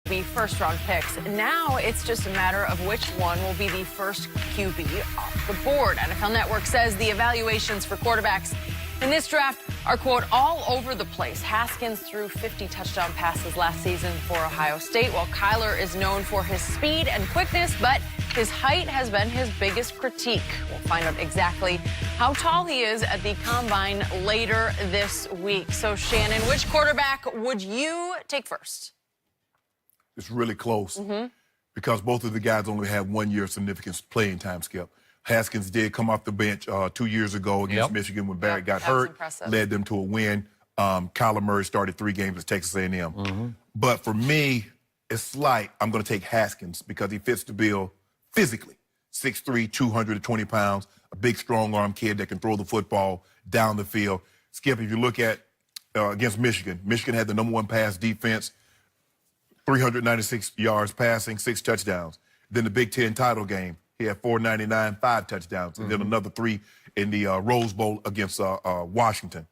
be first-round picks. Now it's just a matter of which one will be the first QB off the board. NFL Network says the evaluations for quarterbacks in this draft are, quote, all over the place. Haskins threw 50 touchdown passes last season for Ohio State, while Kyler is known for his speed and quickness, but his height has been his biggest critique. We'll find out exactly how tall he is at the Combine later this week. So, Shannon, which quarterback would you take first? It's really close because both of the guys only have 1 year of significant playing time, Skip. Haskins did come off the bench 2 years ago against Michigan when Barrett got hurt, led them to a win. Kyler Murray started 3 games at Texas A&M. But for me, it's like I'm going to take Haskins because he fits the bill physically. 6'3", 220 pounds, a big, strong-arm kid that can throw the football down the field. Skip, if you look at against Michigan, Michigan had the #1 pass defense, 396 yards passing, 6 touchdowns. Then the Big Ten title game, he had 499, 5 touchdowns, and then another 3 in the Rose Bowl against Washington.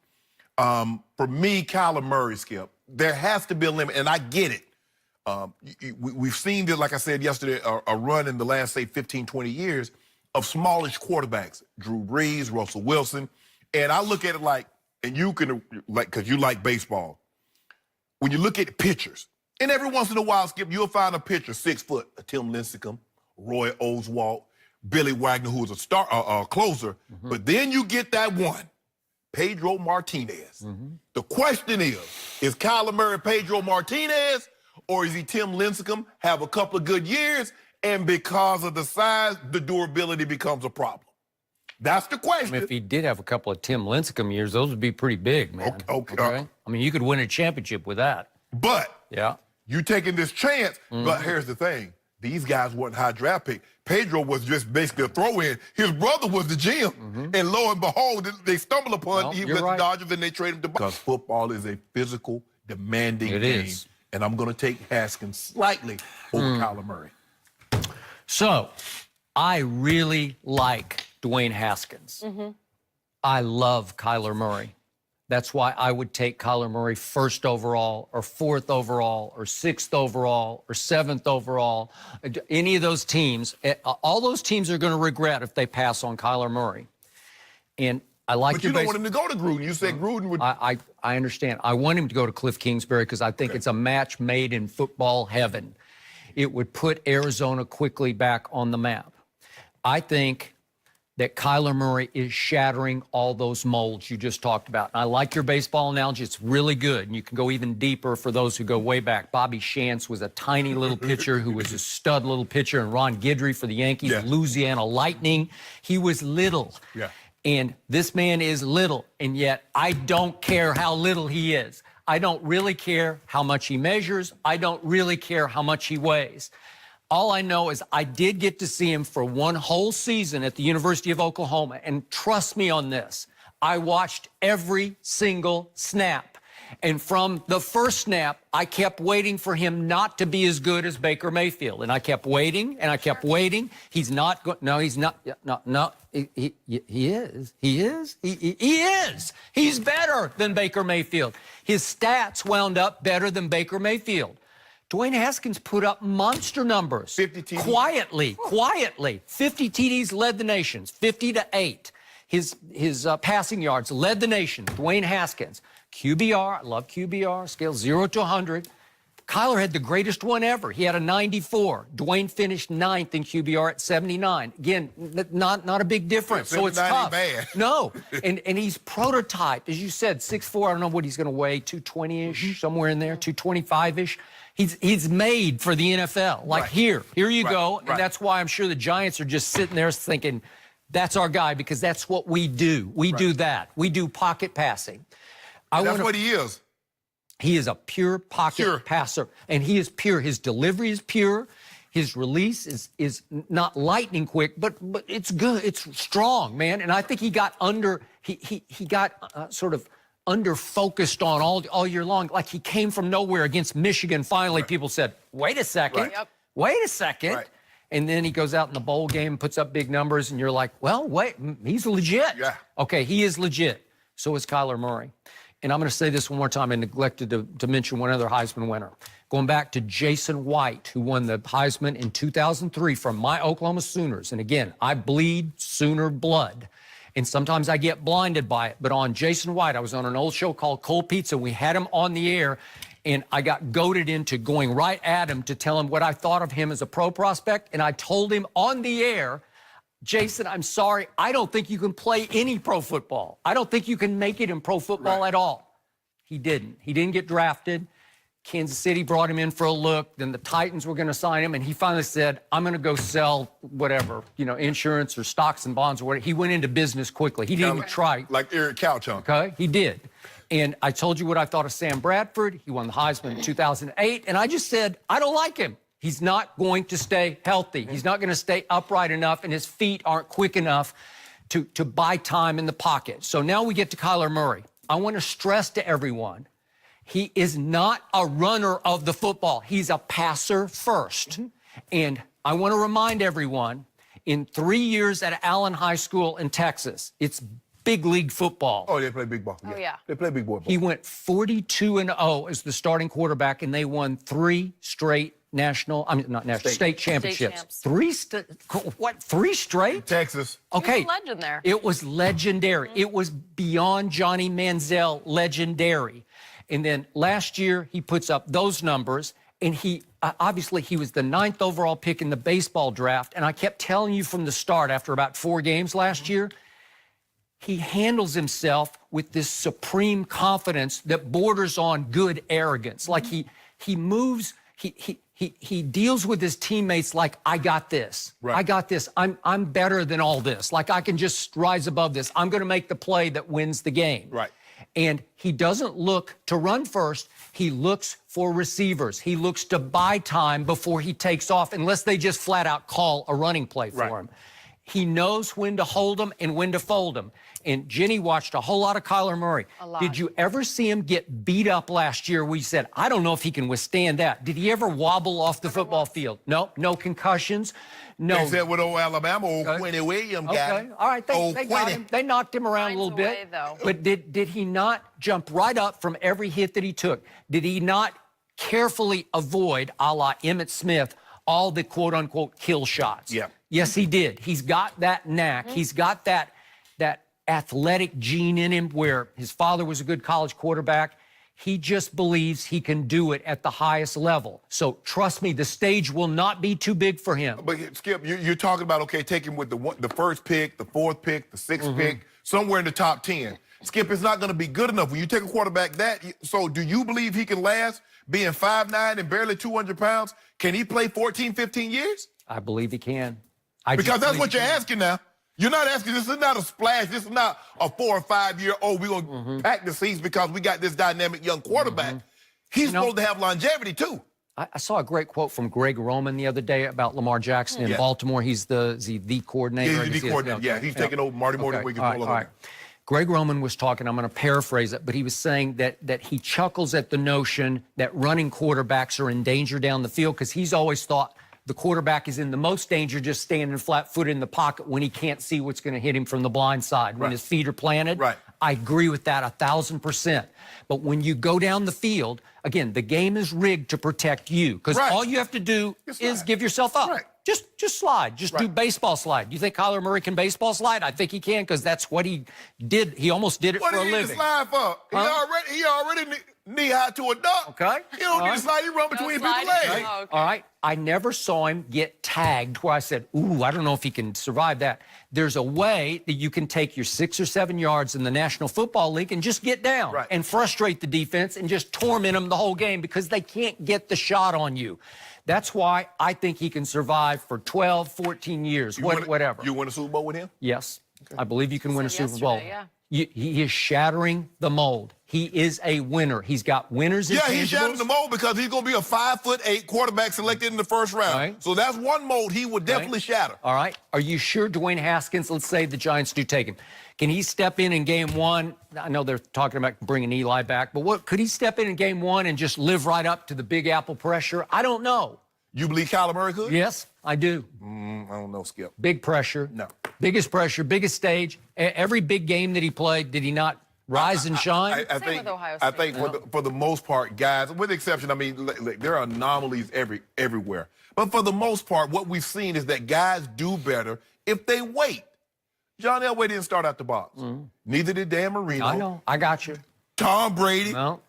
For me, Kyler Murray, Skip, there has to be a limit, and I get it. We've seen this, like I said yesterday, a run in the last, say, 15, 20 years of smallish quarterbacks, Drew Brees, Russell Wilson. And I look at it like, and you can, like, because you like baseball, when you look at pitchers, and every once in a while, Skip, you'll find a pitcher, 6 foot, a Tim Lincecum, Roy Oswalt, Billy Wagner, who was a closer. But then you get that one, Pedro Martinez. The question is Kyler Murray Pedro Martinez, or is he Tim Lincecum, have a couple of good years, and because of the size, the durability becomes a problem? That's the question. I mean, if he did have a couple of Tim Lincecum years, those would be pretty big, man. Okay. I mean, you could win a championship with that. But yeah, you taking this chance. But here's the thing. These guys weren't high draft pick. Pedro was just basically a throw-in. His brother was the GM. And lo and behold, they stumble upon the Dodgers and they trade him to Because football is a physical, demanding game. And I'm going to take Haskins slightly over Kyler Murray. So, I really like Dwayne Haskins. I love Kyler Murray. That's why I would take Kyler Murray 1st overall, or 4th overall, or 6th overall, or 7th overall. Any of those teams, all those teams are going to regret if they pass on Kyler Murray. And I like But you don't want him to go to Gruden. You said Gruden would... I understand. I want him to go to Cliff Kingsbury because I think it's a match made in football heaven. It would put Arizona quickly back on the map. I think that Kyler Murray is shattering all those molds you just talked about. And I like your baseball analogy. It's really good. And you can go even deeper for those who go way back. Bobby Shantz was a tiny little pitcher who was a stud little pitcher. And Ron Guidry for the Yankees, Louisiana Lightning. He was little. And this man is little. And yet I don't care how little he is. I don't really care how much he measures. I don't really care how much he weighs. All I know is I did get to see him for 1 whole season at the University of Oklahoma. And trust me on this, I watched every single snap. And from the first snap, I kept waiting for him not to be as good as Baker Mayfield. And I kept waiting, and I kept waiting. He's not good. No, he's not. No, he is. He is. He is. He's better than Baker Mayfield. His stats wound up better than Baker Mayfield. Dwayne Haskins put up monster numbers. 50 TDs. Quietly. 50 TDs led the nation, 50-8. His passing yards led the nation. Dwayne Haskins. QBR, I love QBR, scale 0 to 100. Kyler had the greatest one ever. He had a 94. Dwayne finished 9th in QBR at 79. Again, not a big difference, so it's tough. Bad. No, and he's prototyped, as you said, 6'4". I don't know what he's going to weigh, 220-ish, somewhere in there, 225-ish. He's made for the NFL. Like, here you go. And that's why I'm sure the Giants are just sitting there thinking, that's our guy, because that's what we do. We do that. We do pocket passing. That's what he is. He is a pure pocket passer, and he is pure. His delivery is pure. His release is not lightning quick, but it's good. It's strong, man. And I think he got sort of under-focused on all year long. Like he came from nowhere against Michigan. Finally, people said, wait a second. Wait a second. And then he goes out in the bowl game, puts up big numbers, and you're like, well, wait, he's legit. Okay, he is legit. So is Kyler Murray. And I'm going to say this one more time. I neglected to mention one other Heisman winner. Going back to Jason White, who won the Heisman in 2003 from my Oklahoma Sooners. And again, I bleed Sooner blood. And sometimes I get blinded by it. But on Jason White, I was on an old show called Cold Pizza. We had him on the air, and I got goaded into going right at him to tell him what I thought of him as a pro prospect. And I told him on the air, Jason, I'm sorry, I don't think you can play any pro football. I don't think you can make it in pro football at all. He didn't. He didn't get drafted. Kansas City brought him in for a look. Then the Titans were going to sign him, and he finally said, I'm going to go sell whatever, insurance or stocks and bonds or whatever. He went into business quickly. He didn't even try. Like Eric Couch, huh? Okay, he did. And I told you what I thought of Sam Bradford. He won the Heisman in 2008, and I just said, I don't like him. He's not going to stay healthy. He's not going to stay upright enough, and his feet aren't quick enough to buy time in the pocket. So now we get to Kyler Murray. I want to stress to everyone, he is not a runner of the football. He's a passer first. And I want to remind everyone, in 3 years at Allen High School in Texas, it's big league football. Oh, they play big ball. Oh, yeah. They play big boy ball. He went 42-0 as the starting quarterback, and they won 3 straight state championships. Three straight? Texas. Okay. He was a legend there. It was legendary. It was beyond Johnny Manziel legendary. And then last year, he puts up those numbers, and he obviously he was the 9th overall pick in the baseball draft. And I kept telling you from the start, after about 4 games last year, he handles himself with this supreme confidence that borders on good arrogance. Like he moves, he deals with his teammates like, I got this. Right. I got this. I'm better than all this. Like, I can just rise above this. I'm going to make the play that wins the game. Right. And he doesn't look to run first. He looks for receivers. He looks to buy time before he takes off, unless they just flat out call a running play for him. He knows when to hold them and when to fold them. And Jenny watched a whole lot of Kyler Murray. A lot. Did you ever see him get beat up last year? We said, I don't know if he can withstand that. Did he ever wobble off the football field? No, no concussions. No. Except with old Alabama, old Quinny Williams guy. Okay, all right, they got him. They knocked him around a little bit. Though. But did he not jump right up from every hit that he took? Did he not carefully avoid, a la Emmitt Smith, all the quote-unquote kill shots? Yeah. Yes, he did. He's got that knack. He's got that athletic gene in him, where his father was a good college quarterback. He just believes he can do it at the highest level. So trust me, the stage will not be too big for him. But Skip, you're talking about, okay, taking with the first pick, the 4th pick, the 6th pick, somewhere in the top 10. Skip, it's not going to be good enough when you take a quarterback so do you believe he can last being 5'9" and barely 200 pounds? Can he play 14, 15 years? I believe he can. Because that's what you're asking now. You're not asking, this is not a splash. This is not a 4 or 5 year, we're going to pack the seats because we got this dynamic young quarterback. He's supposed to have longevity, too. I saw a great quote from Greg Roman the other day about Lamar Jackson in Baltimore. He's the coordinator. He's the coordinator. Yeah, he's taking over Marty Morgan. All right. Greg Roman was talking, I'm going to paraphrase it, but he was saying that he chuckles at the notion that running quarterbacks are in danger down the field, because he's always thought the quarterback is in the most danger just standing flat-footed in the pocket when he can't see what's going to hit him from the blind side, when his feet are planted. Right. I agree with that 1,000%. But when you go down the field, again, the game is rigged to protect you, because all you have to do is give yourself up. Right. Just slide. Just do baseball slide. You think Kyler Murray can baseball slide? I think he can, because that's what he did. He almost did it for a living. What did he slide for? He already knee-high to a duck. Okay. He don't need to slide. He run between people's legs. Right. Oh, okay. All right. I never saw him get tagged where I said, ooh, I don't know if he can survive that. There's a way that you can take your 6 or 7 yards in the National Football League and just get down and frustrate the defense and just torment them the whole game, because they can't get the shot on you. That's why I think he can survive for 12, 14 years, whatever. You win a Super Bowl with him? Yes. Okay. I believe you can win a Super Bowl. Yeah. He is shattering the mold. He is a winner. He's got winners. Yeah, he's shattering the mold because he's going to be a 5'8" quarterback selected in the first round. Right. So that's one mold he would definitely shatter. All right. Are you sure Dwayne Haskins, let's say the Giants do take him, can he step in game 1? I know they're talking about bringing Eli back, but could he step in game 1 and just live right up to the Big Apple pressure? I don't know. You believe Kyler Murray could? Yes, I do. I don't know, Skip. Big pressure. No. Biggest pressure, biggest stage. Every big game that he played, did he not rise and shine? I Same think, with Ohio I State. think for the most part, guys, with the exception, I mean, there are anomalies everywhere. But for the most part, what we've seen is that guys do better if they wait. John Elway didn't start out the box. Neither did Dan Marino. I know. I got you. Tom Brady. No.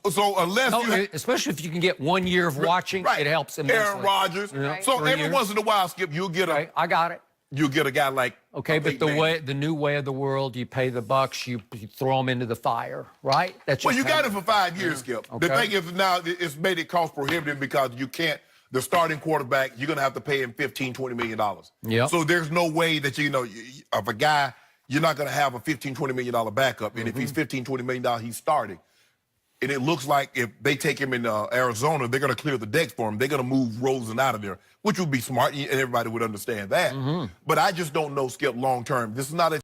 So unless you especially if you can get 1 year of watching, it helps immensely. Aaron Rodgers. Right. So 3 every years. once in a while, Skip, you'll get I got it. you'll get a guy like Okay, but the new way of the world, you pay the bucks, you throw them into the fire, right? That's Well, just you how got it for 5 years, Skip. Okay. The thing is now it's made it cost prohibitive because you can't. The starting quarterback, you're going to have to pay him $15, $20 million. Yep. So there's no way that, of a guy, you're not going to have a $15, $20 million backup. And if he's $15, $20 million, he's starting. And it looks like if they take him in Arizona, they're going to clear the decks for him. They're going to move Rosen out of there, which would be smart, and everybody would understand that. But I just don't know, Skip, long term. This is not a